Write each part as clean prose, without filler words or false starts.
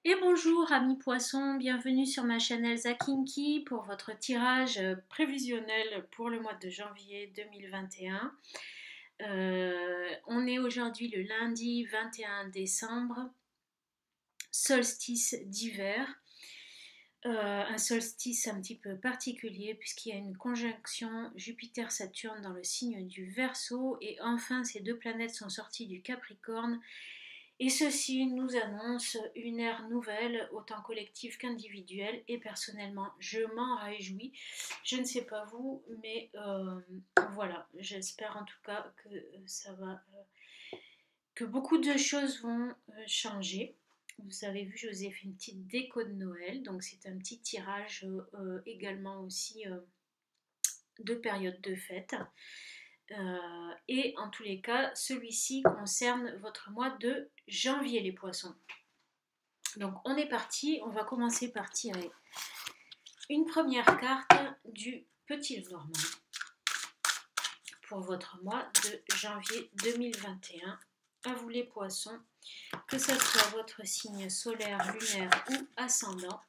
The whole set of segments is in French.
Et bonjour amis poissons, bienvenue sur ma chaîne Elsa Kinky pour votre tirage prévisionnel pour le mois de janvier 2021. On est aujourd'hui le lundi 21 décembre, solstice d'hiver. Un solstice un petit peu particulier puisqu'il y a une conjonction Jupiter-Saturne dans le signe du Verseau et enfin ces deux planètes sont sorties du Capricorne. Et ceci nous annonce une ère nouvelle, autant collective qu'individuelle, et personnellement, je m'en réjouis. Je ne sais pas vous, mais voilà, j'espère en tout cas que ça va, que beaucoup de choses vont changer. Vous avez vu, je vous ai fait une petite déco de Noël, donc c'est un petit tirage également aussi de période de fête. Et en tous les cas, celui-ci concerne votre mois de janvier, les poissons. Donc on est parti, on va commencer par tirer une première carte du Petit Normand pour votre mois de janvier 2021. À vous les poissons, que ce soit votre signe solaire, lunaire ou ascendant.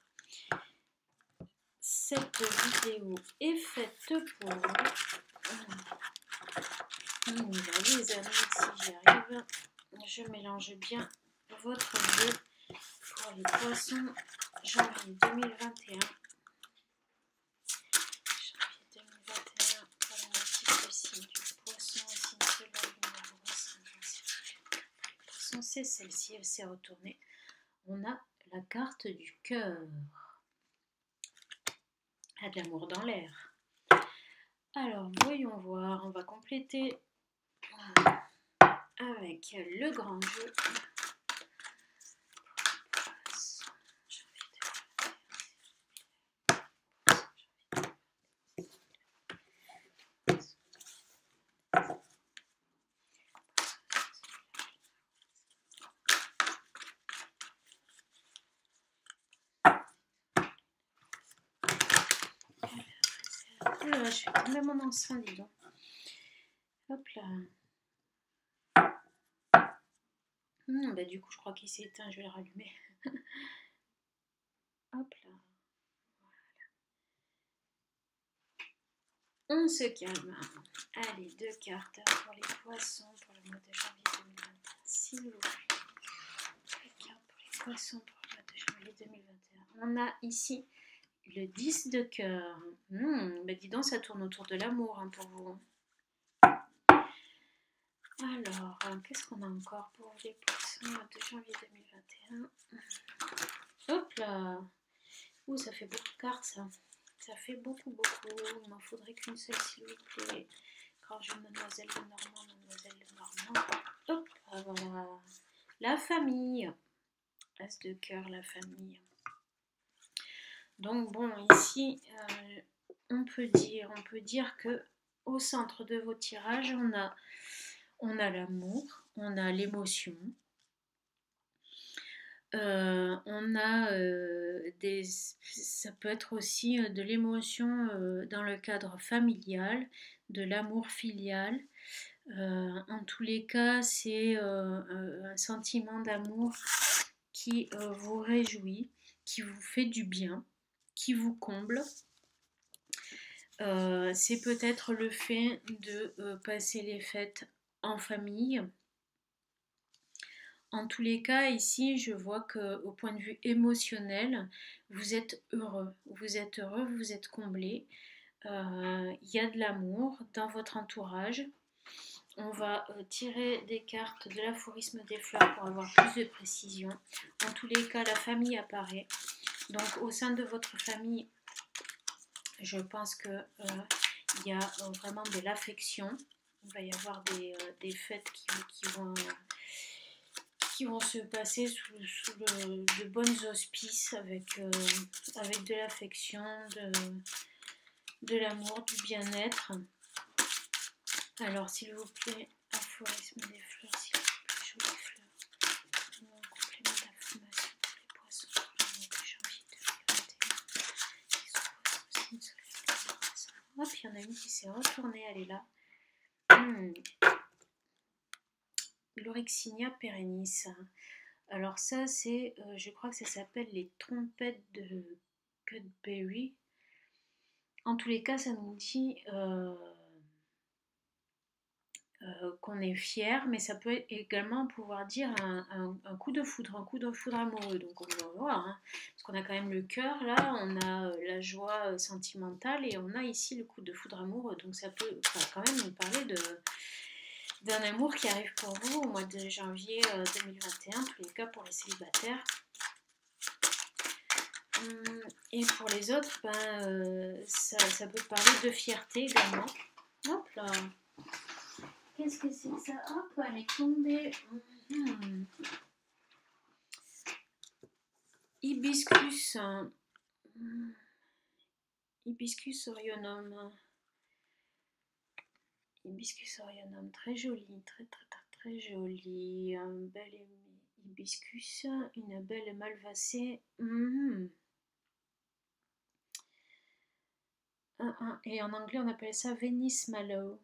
Cette vidéo est faite pour vous. On y va les amis, si j'y arrive. Je mélange bien votre jeu pour les poissons janvier 2021. Janvier 2021 pour la natif signe du poisson, signe solaire, lunaire ou ascendant. Poisson, c'est celle-ci, elle s'est retournée. On a la carte du cœur. Il y a de l'amour dans l'air. Alors, voyons voir, on va compléter avec le grand jeu. Oh là, je suis tombée mon encens, dis donc. Hop là. Bah du coup, je crois qu'il s'est éteint, je vais le rallumer. Hop là. Voilà. On se calme. Allez, deux cartes pour les poissons pour le mois de janvier 2021. S'il vous plaît. Deux cartes pour les poissons pour le mois de janvier 2021. On a ici le 10 de cœur. Bah dis donc, ça tourne autour de l'amour pour vous. Alors, qu'est-ce qu'on a encore pour les poissons de janvier 2021? Hop là. Ouh, ça fait beaucoup de cartes, ça. Ça fait beaucoup. Il m'en faudrait qu'une seule, s'il vous plaît. Grand jeu, mademoiselle Lenormand, mademoiselle Lenormand. Hop, voilà. La famille. As de cœur, la famille. Donc bon, ici, on peut dire que au centre de vos tirages, on a l'amour, on a l'émotion. On a ça peut être aussi de l'émotion dans le cadre familial, de l'amour filial. En tous les cas, c'est un sentiment d'amour qui vous réjouit, qui vous fait du bien, qui vous comble. C'est peut-être le fait de passer les fêtes en famille. En tous les cas, ici, je vois qu'au point de vue émotionnel, vous êtes heureux, vous êtes comblé. Il y a de l'amour dans votre entourage. On va tirer des cartes de l'aphorisme des fleurs pour avoir plus de précision. En tous les cas, la famille apparaît. Donc, au sein de votre famille, je pense qu'il y a vraiment de l'affection. Il va y avoir des fêtes qui vont se passer sous de bons auspices avec de l'affection, de l'amour, du bien-être. Alors s'il vous plaît, aphorisme des fleurs, s'il vous plaît, jolies fleurs. Mon complément d'information pour les poissons pour le mois de janvier 2021. Hop, il y en a une qui s'est retournée, elle est là. L'Oryxinia perennis. Alors ça, c'est, je crois que ça s'appelle les trompettes de Cudbury. En tous les cas, ça nous dit qu'on est fier, mais ça peut également pouvoir dire un coup de foudre, un coup de foudre amoureux. Donc on va voir, hein, parce qu'on a quand même le cœur là, on a la joie sentimentale et on a ici le coup de foudre amoureux. Donc ça peut quand même nous parler d'un amour qui arrive pour vous au mois de janvier 2021, en tous les cas pour les célibataires. Et pour les autres, ça peut parler de fierté également. Hop là! Qu'est-ce que c'est que ça? Hop, elle est tombée. Hibiscus. Hibiscus orionum. Hibiscus orionum, très joli, très joli. Un bel hibiscus, une belle malvacée. Et en anglais, on appelle ça Venice Mallow.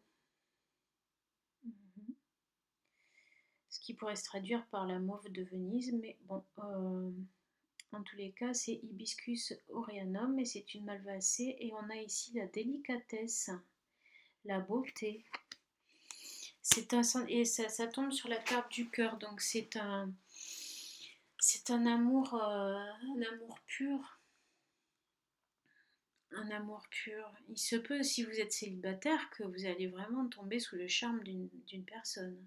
Ce qui pourrait se traduire par la mauve de Venise, mais bon, en tous les cas, c'est Hibiscus aureanum et c'est une malvacée. Et on a ici la délicatesse, la beauté. Et ça tombe sur la carte du cœur, donc c'est un amour pur. Un amour pur. Il se peut, si vous êtes célibataire, que vous allez vraiment tomber sous le charme d'une personne.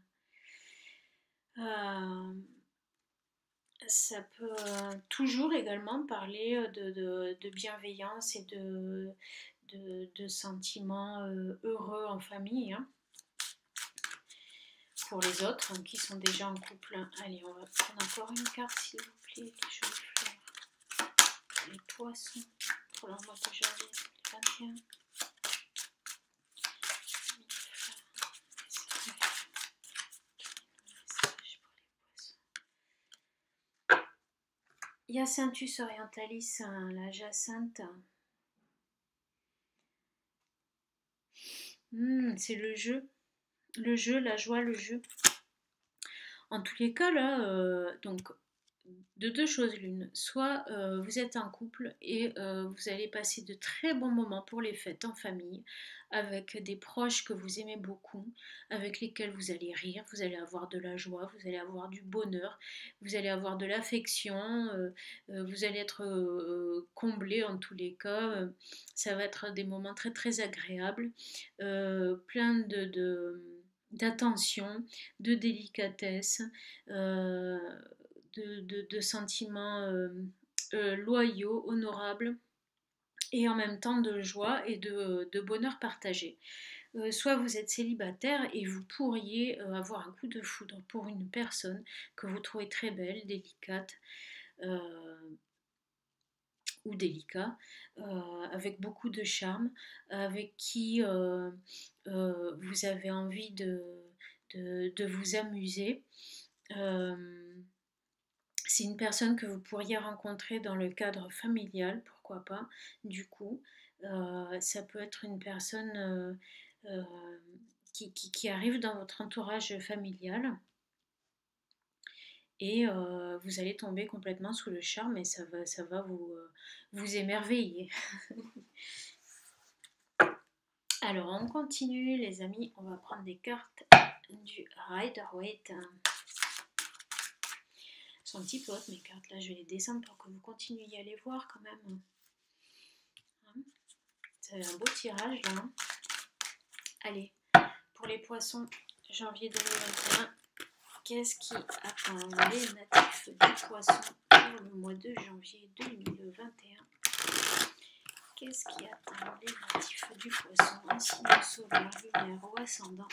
Ça peut toujours également parler de bienveillance et de sentiments heureux en famille. Hein. Pour les autres qui sont déjà en couple. Allez, on va prendre encore une carte s'il vous plaît. Les jolies fleurs. Les poissons pour leur mois de janvier 2021. Hyacinthus orientalis, la jacinthe. C'est le jeu, la joie, le jeu. En tous les cas, là, donc, de deux choses l'une. Soit vous êtes un couple et vous allez passer de très bons moments pour les fêtes en famille, avec des proches que vous aimez beaucoup, avec lesquels vous allez rire, vous allez avoir de la joie, vous allez avoir du bonheur, vous allez avoir de l'affection, vous allez être comblé en tous les cas. Ça va être des moments très très agréables, plein d'attention, de délicatesse, de sentiments loyaux, honorables, et en même temps de joie et de bonheur partagé. Soit vous êtes célibataire et vous pourriez avoir un coup de foudre pour une personne que vous trouvez très belle, délicate ou délicat, avec beaucoup de charme, avec qui vous avez envie de vous amuser. C'est une personne que vous pourriez rencontrer dans le cadre familial, pourquoi pas, du coup. Ça peut être une personne qui arrive dans votre entourage familial et vous allez tomber complètement sous le charme et ça va vous émerveiller. Alors on continue les amis, on va prendre des cartes du Rider-Waite. Sont un petit peu hautes mes cartes là, je vais les descendre pour que vous continuiez à les voir quand même. C'est un beau tirage là. Allez, pour les poissons, janvier 2021, qu'est-ce qui attend les natifs du poisson pour le mois de janvier 2021? Qu'est-ce qui attend les natifs du poisson, un signe solaire, lunaire ou ascendant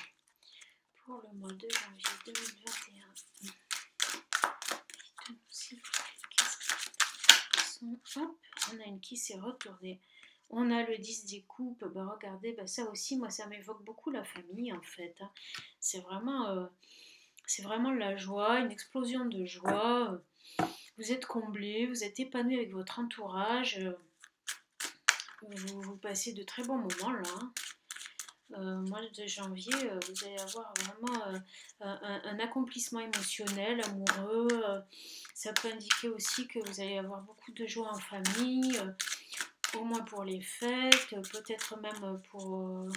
pour le mois de janvier 2021? Hop, on a une qui s'est retournée. On a le 10 des coupes. Bah, regardez, ça aussi, moi, ça m'évoque beaucoup la famille, en fait. Hein. C'est vraiment la joie, une explosion de joie. Vous êtes comblé, vous êtes épanoui avec votre entourage. Vous passez de très bons moments, là. mois de janvier, vous allez avoir vraiment un accomplissement émotionnel, amoureux. Ça peut indiquer aussi que vous allez avoir beaucoup de joie en famille, au moins pour les fêtes, peut-être même pour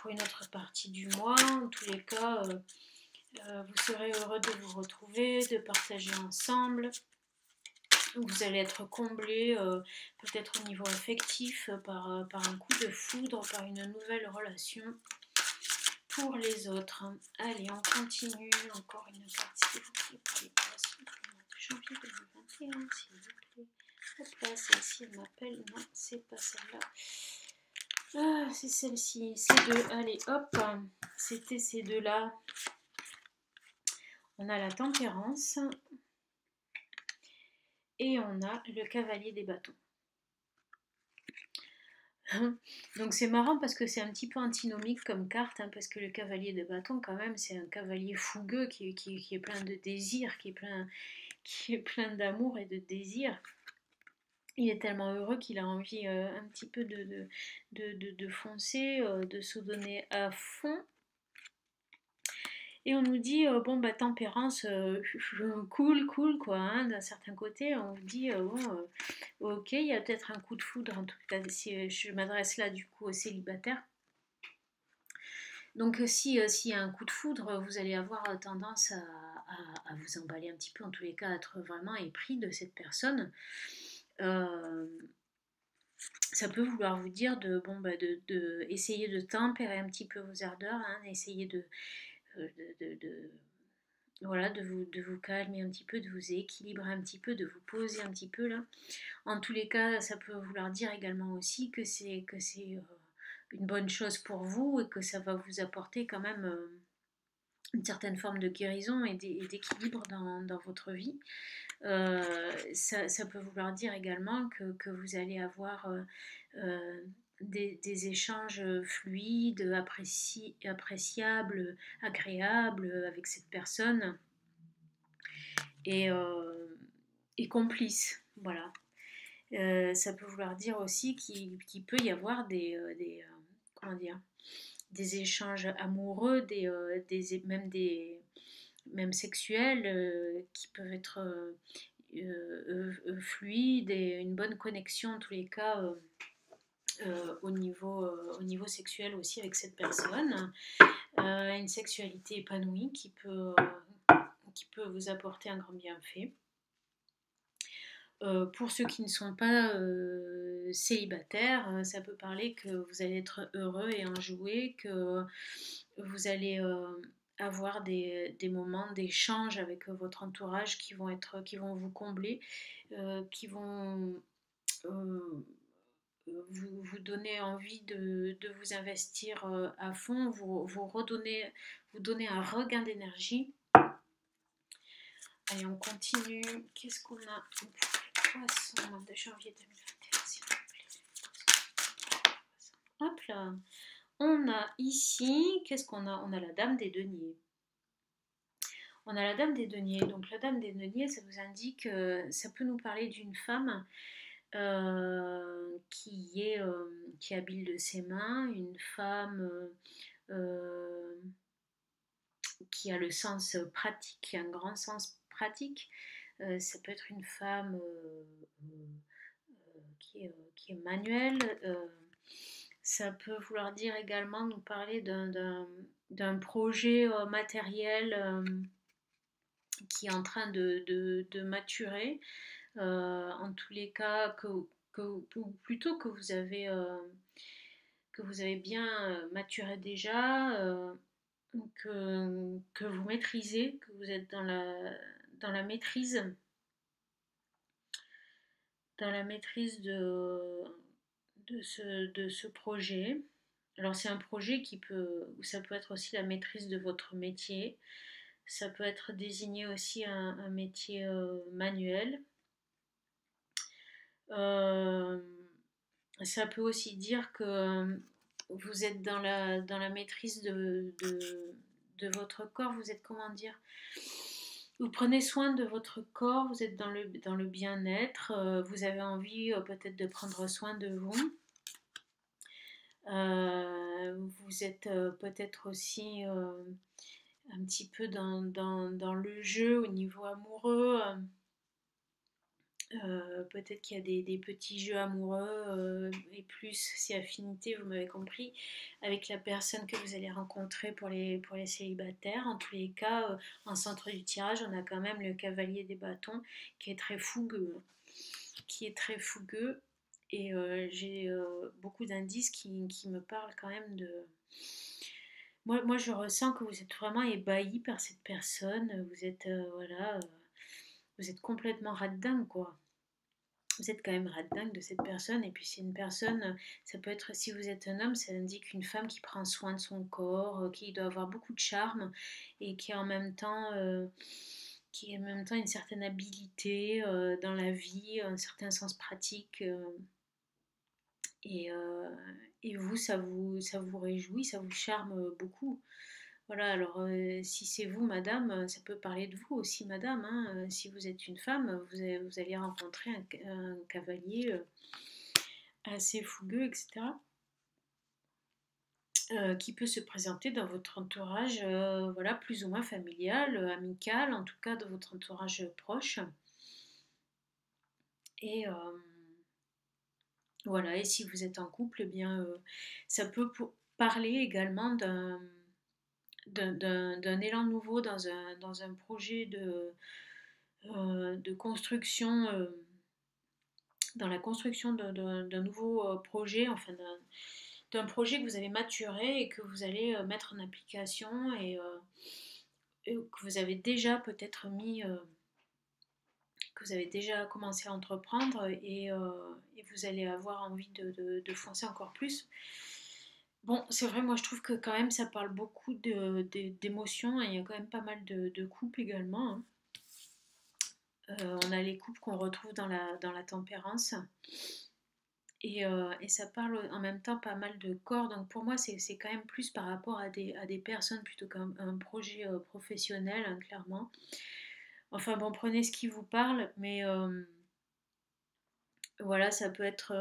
une autre partie du mois. En tous les cas, vous serez heureux de vous retrouver, de partager ensemble. Vous allez être comblé, peut-être au niveau affectif, par un coup de foudre, par une nouvelle relation pour les autres. Allez, on continue. Encore une carte, s'il vous plaît, pour les poissons pour le mois de janvier 2021, s'il vous plaît. Hop là, celle-ci, elle m'appelle. Non, c'est pas celle-là. Ah, c'est celle-ci. Ces deux. Allez, hop. C'était ces deux-là. On a la tempérance. Et on a le cavalier des bâtons. Donc c'est marrant parce que c'est un petit peu antinomique comme carte, hein, parce que le cavalier de bâton quand même c'est un cavalier fougueux qui est plein de désir, qui est plein d'amour et de désir. Il est tellement heureux qu'il a envie un petit peu de foncer, de se donner à fond. Et on nous dit, bon, bah, tempérance, cool, quoi, hein, d'un certain côté. On vous dit, bon, ok, il y a peut-être un coup de foudre, en tout cas, si je m'adresse là, du coup, aux célibataires. Donc, s'il y a un coup de foudre, vous allez avoir tendance à vous emballer un petit peu, en tous les cas, à être vraiment épris de cette personne. Ça peut vouloir vous dire de essayer de tempérer un petit peu vos ardeurs, hein, essayer voilà, de vous calmer un petit peu, de vous équilibrer un petit peu, de vous poser un petit peu là. En tous les cas, ça peut vouloir dire également aussi que c'est une bonne chose pour vous et que ça va vous apporter quand même une certaine forme de guérison et d'équilibre dans votre vie. Ça peut vouloir dire également que vous allez avoir des échanges fluides, appréciables, agréables avec cette personne et, complices. Voilà. Ça peut vouloir dire aussi qu'il peut y avoir comment dire, des échanges amoureux, même sexuels, qui peuvent être fluides et une bonne connexion en tous les cas au niveau sexuel aussi avec cette personne. Une sexualité épanouie qui peut vous apporter un grand bienfait. Pour ceux qui ne sont pas célibataires, ça peut parler que vous allez être heureux et enjoué, que vous allez avoir des moments d'échange avec votre entourage qui vont vous combler, qui vont vous donner envie de vous investir à fond, vous donner un regain d'énergie. Allez, on continue. Qu'est-ce qu'on a pour les poissons de janvier 2021, s'il vous plaît. Hop là. On a ici, qu'est-ce qu'on a? On a la dame des deniers. On a la dame des deniers. Donc la dame des deniers, ça vous indique, ça peut nous parler d'une femme qui est habile de ses mains, une femme qui a le sens pratique, un grand sens pratique. Ça peut être une femme qui est manuelle. Ça peut vouloir dire également nous parler d'un projet matériel qui est en train de maturer. En tous les cas, ou plutôt que vous avez bien maturé déjà, que vous maîtrisez, que vous êtes dans la maîtrise de ce projet. Alors c'est un projet ou ça peut être aussi la maîtrise de votre métier, ça peut être désigné aussi un métier manuel. Ça peut aussi dire que vous êtes dans la maîtrise de votre corps, vous êtes, comment dire, vous prenez soin de votre corps, vous êtes dans le bien-être, vous avez envie peut-être de prendre soin de vous. Vous êtes peut-être aussi un petit peu dans le jeu au niveau amoureux. Peut-être qu'il y a des petits jeux amoureux et plus si affinité, vous m'avez compris, avec la personne que vous allez rencontrer pour les célibataires. En tous les cas, en centre du tirage, on a quand même le cavalier des bâtons qui est très fougueux. Qui est très fougueux et j'ai beaucoup d'indices qui me parlent quand même de... Moi, je ressens que vous êtes vraiment ébahi par cette personne. Vous êtes, voilà, vous êtes complètement rat-dingue, quoi. Vous êtes quand même rat-dingue de cette personne. Et puis c'est une personne, ça peut être, si vous êtes un homme, ça indique une femme qui prend soin de son corps, qui doit avoir beaucoup de charme et qui en même temps une certaine habileté dans la vie, un certain sens pratique. Et, euh, et vous, ça vous réjouit, ça vous charme beaucoup. Voilà, alors si c'est vous, madame, ça peut parler de vous aussi, madame, hein. Si vous êtes une femme, vous allez rencontrer un cavalier assez fougueux, etc., qui peut se présenter dans votre entourage, voilà, plus ou moins familial, amical, en tout cas dans votre entourage proche. Et voilà, et si vous êtes en couple, eh bien, ça peut parler également d'un élan nouveau dans un projet de construction, dans la construction d'un nouveau projet, enfin d'un projet que vous avez maturé et que vous allez mettre en application et que vous avez déjà peut-être que vous avez déjà commencé à entreprendre et vous allez avoir envie de foncer encore plus. Bon, c'est vrai, moi je trouve que quand même ça parle beaucoup d'émotions et il y a quand même pas mal de couples également, hein. On a les couples qu'on retrouve dans la tempérance et ça parle en même temps pas mal de corps. Donc pour moi, c'est quand même plus par rapport à des personnes plutôt qu'à un projet professionnel, hein, clairement. Enfin bon, prenez ce qui vous parle, mais voilà, ça peut être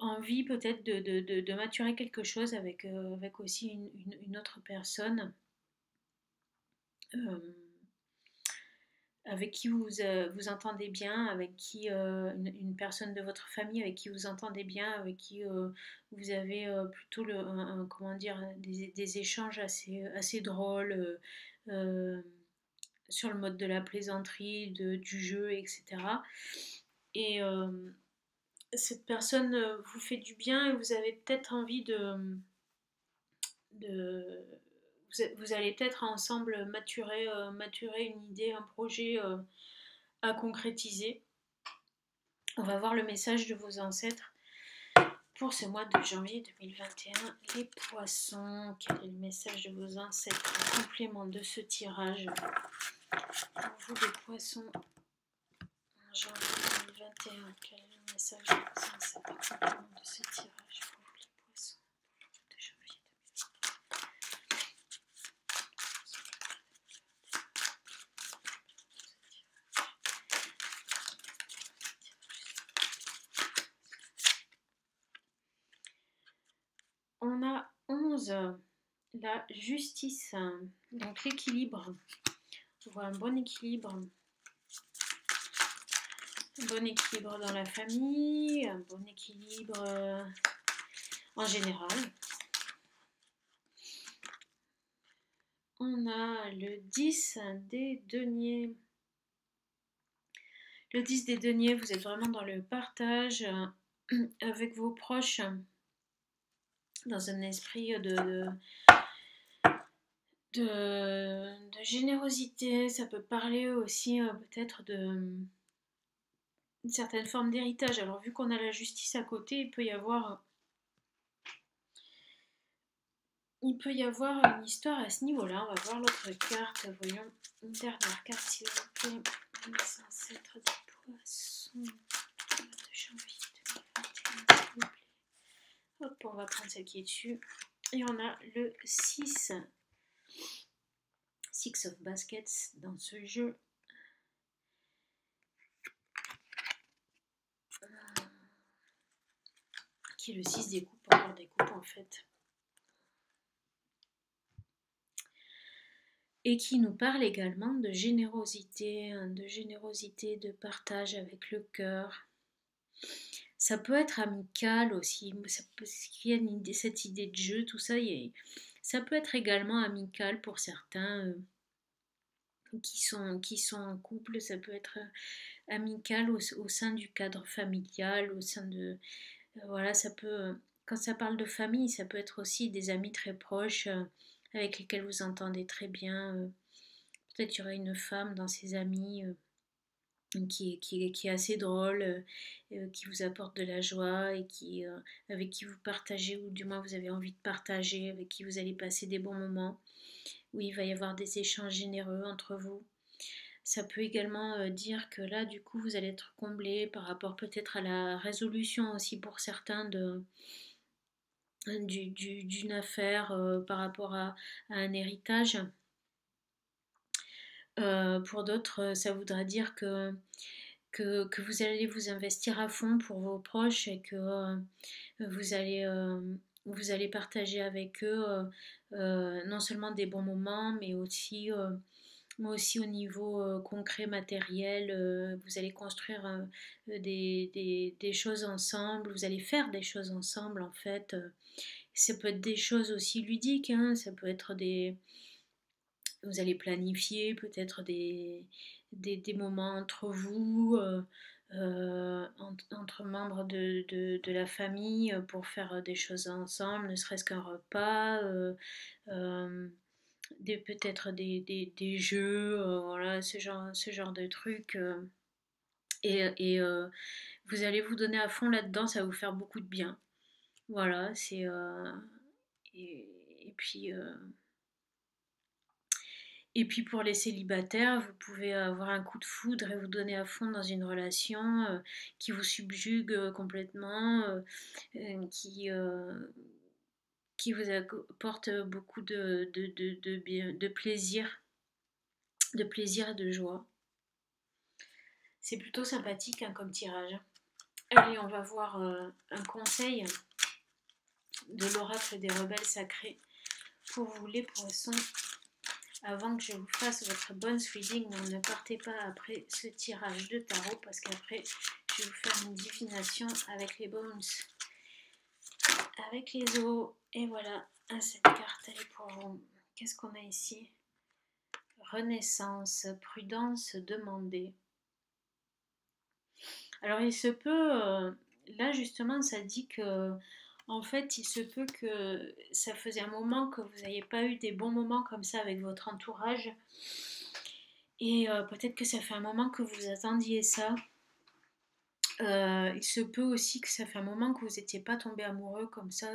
envie peut-être de maturer quelque chose avec aussi une autre personne. Euh, avec qui vous entendez bien, avec qui une personne de votre famille avec qui vous entendez bien, avec qui vous avez plutôt comment dire, des échanges assez drôles euh, sur le mode de la plaisanterie, du jeu, etc. Et cette personne vous fait du bien et vous avez peut-être envie de vous allez peut-être ensemble maturer une idée, un projet à concrétiser. On va voir le message de vos ancêtres pour ce mois de janvier 2021. Les poissons, quel est le message de vos ancêtres en complément de ce tirage pour vous les poissons en janvier 2021? Quel est le message de vos ancêtres en complément de ce tirage pour vous les poissons de janvier 2021? On a 11, la justice, donc l'équilibre. On voit un bon équilibre. Un bon équilibre dans la famille, un bon équilibre en général. On a le 10 des deniers. Le 10 des deniers, vous êtes vraiment dans le partage avec vos proches, dans un esprit de générosité. Ça peut parler aussi peut-être d'une certaine forme d'héritage. Alors vu qu'on a la justice à côté, il peut y avoir une histoire à ce niveau-là. On va voir l'autre carte. Voyons une dernière carte, s'il vous plaît. Les ancêtres des poissons. De janvier 2021, s'il vous plaît. Hop, on va prendre celle qui est dessus. Et on a le 6. Six of Baskets dans ce jeu. puis le 6 des coupes, encore des coupes en fait. Et qui nous parle également de générosité, de partage avec le cœur. Ça peut être amical aussi, il y a cette idée de jeu, tout ça, ça peut être également amical pour certains qui sont en couple, ça peut être amical au sein du cadre familial, au sein de... voilà, ça peut... Quand ça parle de famille, ça peut être aussi des amis très proches avec lesquels vous entendez très bien. Peut-être qu'il y aura une femme dans ses amis qui est assez drôle, qui vous apporte de la joie et avec qui vous partagez, ou du moins vous avez envie de partager, avec qui vous allez passer des bons moments, où il va y avoir des échanges généreux entre vous. Ça peut également dire que là, du coup, vous allez être comblé par rapport peut-être à la résolution aussi pour certains d'une affaire par rapport à un héritage. Pour d'autres, ça voudra dire que vous allez vous investir à fond pour vos proches et que vous allez, euh, vous allez partager avec eux non seulement des bons moments, mais aussi au niveau concret, matériel. Vous allez construire des choses ensemble, vous allez faire des choses ensemble en fait. Ça peut être des choses aussi ludiques, hein, ça peut être vous allez planifier peut-être des moments entre vous, entre membres de la famille pour faire des choses ensemble, ne serait-ce qu'un repas, euh, peut-être des jeux, voilà, ce genre de trucs. Et vous allez vous donner à fond là-dedans, ça va vous faire beaucoup de bien. Voilà, c'est... et, et puis... Et puis pour les célibataires, vous pouvez avoir un coup de foudre et vous donner à fond dans une relation qui vous subjugue complètement, qui vous apporte beaucoup de plaisir et de joie. C'est plutôt sympathique hein, comme tirage. Allez, on va voir un conseil de l'oracle des rebelles sacrés pour vous les poissons. Avant que je vous fasse votre bonne reading, ne partez pas après ce tirage de tarot parce qu'après je vais vous faire une divination avec les bones, avec les os. Et voilà, cette carte elle est pour vous. Qu'est-ce qu'on a ici? Renaissance, prudence demandée. Alors il se peut, là justement ça dit que en fait il se peut que ça faisait un moment que vous n'ayez pas eu des bons moments comme ça avec votre entourage. Et peut-être que ça fait un moment que vous attendiez ça. Il se peut aussi que ça fait un moment que vous n'étiez pas tombé amoureux comme ça,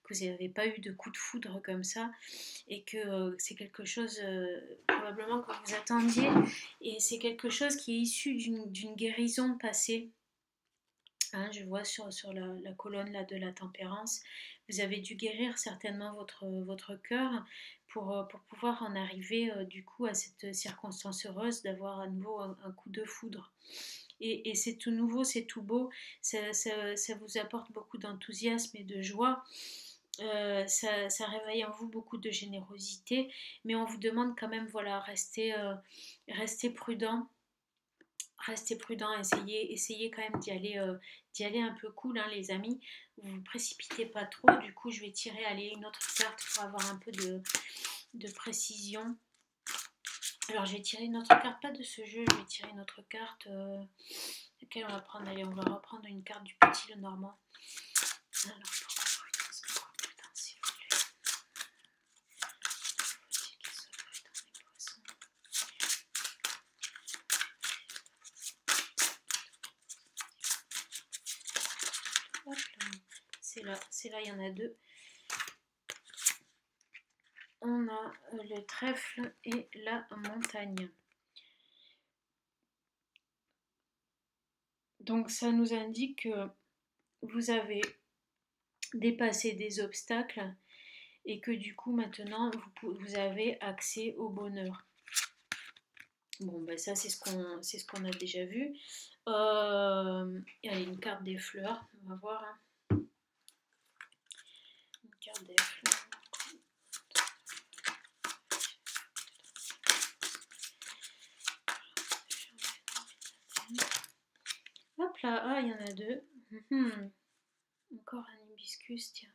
que vous n'avez pas eu de coup de foudre comme ça, et que c'est quelque chose probablement que vous attendiez, et c'est quelque chose qui est issu d'une guérison passée. Hein, je vois sur la colonne là, de la tempérance, vous avez dû guérir certainement votre cœur pour pouvoir en arriver du coup à cette circonstance heureuse d'avoir à nouveau un coup de foudre. Et c'est tout nouveau, c'est tout beau, ça vous apporte beaucoup d'enthousiasme et de joie. Ça réveille en vous beaucoup de générosité, mais on vous demande quand même, voilà, restez prudent. Restez prudent, essayez quand même d'y aller un peu cool, hein, les amis. Vous ne vous précipitez pas trop. Du coup, je vais tirer une autre carte pour avoir un peu de précision. Alors, je vais tirer une autre carte, pas de ce jeu, je vais tirer une autre carte. Laquelle on va prendre? Allez, on va reprendre une carte du petit le Normand. Alors, pourquoi prudence, s'il vous plaît? Faut-il qu'il soit prudent, les poissons? Hop là. C'est là, il y en a deux. On a le trèfle et la montagne. Donc ça nous indique que vous avez dépassé des obstacles et que du coup maintenant vous avez accès au bonheur. Bon ben ça c'est ce qu'on a déjà vu. Il y a une carte des fleurs, on va voir. Hein. carte des flammes. Hop là, ah, il y en a deux. Encore un hibiscus, tiens.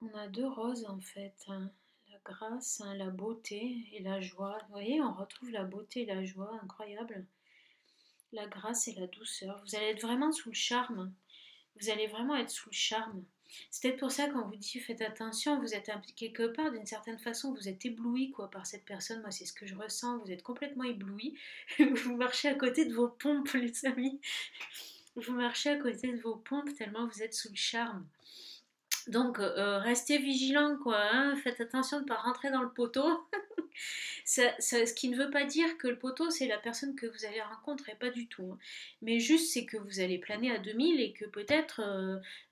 On a deux roses en fait, hein. La grâce, hein, la beauté et la joie. Vous voyez, on retrouve la beauté et la joie, incroyable. La grâce et la douceur. Vous allez être vraiment sous le charme. Vous allez vraiment être sous le charme. C'est peut-être pour ça quand vous dit faites attention, vous êtes quelque part d'une certaine façon, vous êtes ébloui quoi par cette personne. Moi c'est ce que je ressens. Vous êtes complètement ébloui. Vous marchez à côté de vos pompes les amis. Vous marchez à côté de vos pompes tellement vous êtes sous le charme. Donc restez vigilants quoi. Hein. Faites attention de ne pas rentrer dans le poteau. Ce qui ne veut pas dire que le poteau c'est la personne que vous allez rencontrer, pas du tout. Hein. Mais juste c'est que vous allez planer à 2000 et que peut-être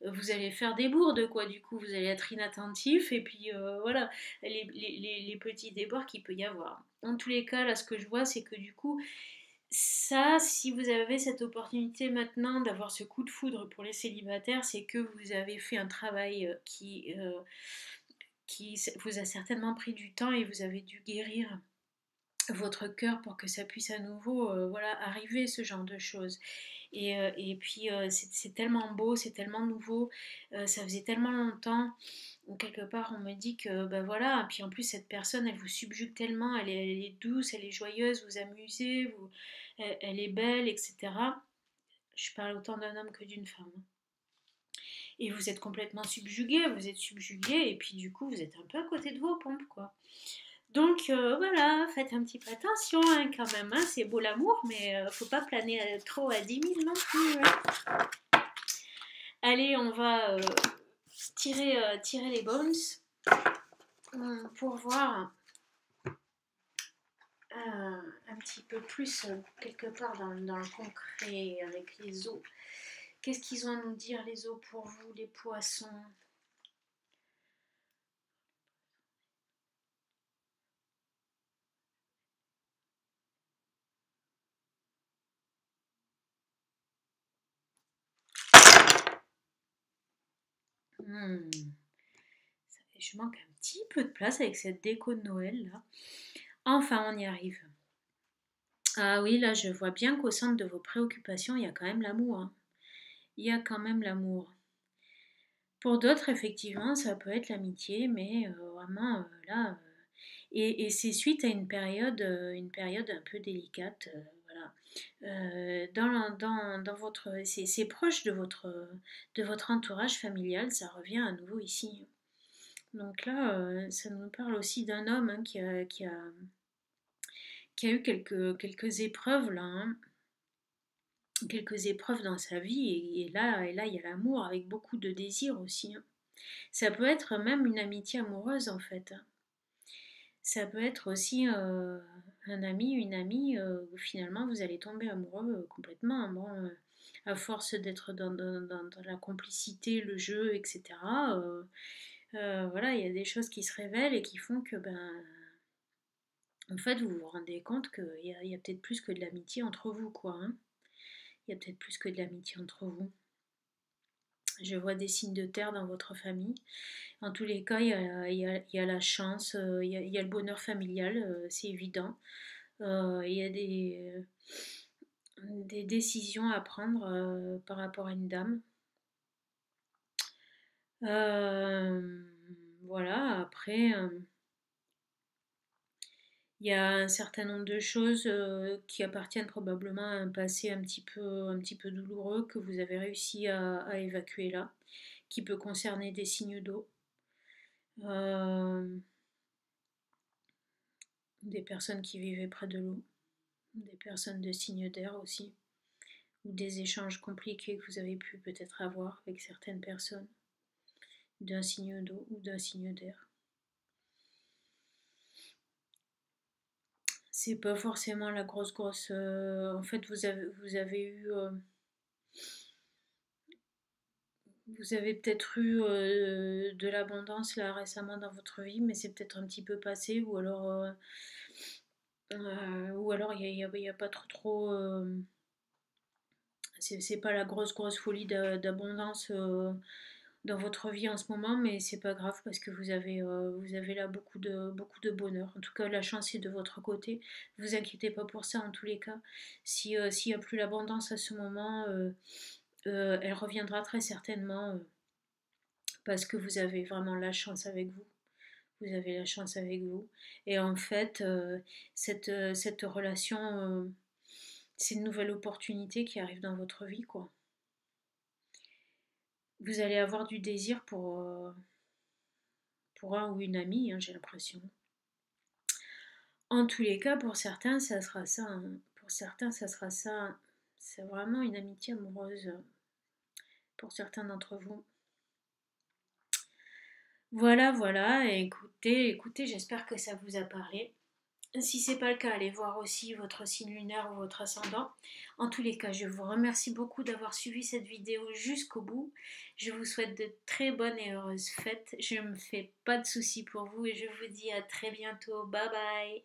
vous allez faire des bourdes quoi. Du coup vous allez être inattentif et puis voilà les petits débords qu'il peut y avoir. En tous les cas là ce que je vois c'est que du coup ça, si vous avez cette opportunité maintenant d'avoir ce coup de foudre pour les célibataires, c'est que vous avez fait un travail qui vous a certainement pris du temps et vous avez dû guérir votre cœur pour que ça puisse à nouveau voilà, arriver ce genre de choses. Et puis c'est tellement beau, c'est tellement nouveau, ça faisait tellement longtemps. Quelque part on me dit que ben voilà, puis en plus cette personne elle vous subjugue tellement, elle est douce, elle est joyeuse, vous amusez, elle est belle, etc. Je parle autant d'un homme que d'une femme. Et vous êtes complètement subjugué, vous êtes subjugué, et puis du coup vous êtes un peu à côté de vos pompes quoi. Donc voilà, faites un petit peu attention hein, quand même, hein, c'est beau l'amour, mais faut pas planer trop à 10 000 non plus. Ouais. Allez, on va tirer les bones pour voir un petit peu plus quelque part dans le concret avec les os. Qu'est-ce qu'ils ont à nous dire les os pour vous, les poissons? Je manque un petit peu de place avec cette déco de Noël là. Enfin, on y arrive. Ah oui, là, je vois bien qu'au centre de vos préoccupations, il y a quand même l'amour. Hein. Il y a quand même l'amour. Pour d'autres, effectivement, ça peut être l'amitié, mais vraiment, là... et c'est suite à une période un peu délicate, voilà. Dans votre... C'est proche de votre entourage familial, ça revient à nouveau ici. Donc là, ça nous parle aussi d'un homme hein, qui a eu quelques épreuves là, hein, quelques épreuves dans sa vie et là il y a l'amour avec beaucoup de désir aussi. Hein. Ça peut être même une amitié amoureuse en fait. Hein. Ça peut être aussi un ami, une amie où finalement vous allez tomber amoureux complètement. Bon, à force d'être dans la complicité, le jeu, etc. Voilà, il y a des choses qui se révèlent et qui font que ben en fait, vous vous rendez compte qu'il y a peut-être plus que de l'amitié entre vous, quoi. Hein. Il y a peut-être plus que de l'amitié entre vous. Je vois des signes de terre dans votre famille. En tous les cas, il y a la chance, il y a le bonheur familial, c'est évident. Il y a des décisions à prendre par rapport à une dame. Voilà, après... il y a un certain nombre de choses qui appartiennent probablement à un passé un petit peu douloureux que vous avez réussi à évacuer là, qui peut concerner des signes d'eau, euh, des personnes qui vivaient près de l'eau, des personnes de signes d'air aussi, ou des échanges compliqués que vous avez pu peut-être avoir avec certaines personnes d'un signe d'eau ou d'un signe d'air. C'est pas forcément la grosse. En fait, vous avez eu. Vous avez peut-être eu de l'abondance là récemment dans votre vie, mais c'est peut-être un petit peu passé, ou alors il n'y a pas trop. c'est pas la grosse folie d'abondance dans votre vie en ce moment, mais c'est pas grave parce que vous avez là beaucoup de bonheur. En tout cas, la chance est de votre côté. Vous inquiétez pas pour ça en tous les cas. Si, s'il n'y a plus l'abondance à ce moment, elle reviendra très certainement parce que vous avez vraiment la chance avec vous. Vous avez la chance avec vous. Et en fait, cette relation, c'est une nouvelle opportunité qui arrive dans votre vie, quoi. Vous allez avoir du désir pour un ou une amie, hein, j'ai l'impression. En tous les cas, pour certains, ça sera ça, hein. Pour certains, ça sera ça. C'est vraiment une amitié amoureuse pour certains d'entre vous. Voilà, voilà. Écoutez, j'espère que ça vous a parlé. Si c'est pas le cas, allez voir aussi votre signe lunaire ou votre ascendant. En tous les cas, je vous remercie beaucoup d'avoir suivi cette vidéo jusqu'au bout. Je vous souhaite de très bonnes et heureuses fêtes. Je ne me fais pas de soucis pour vous et je vous dis à très bientôt. Bye bye.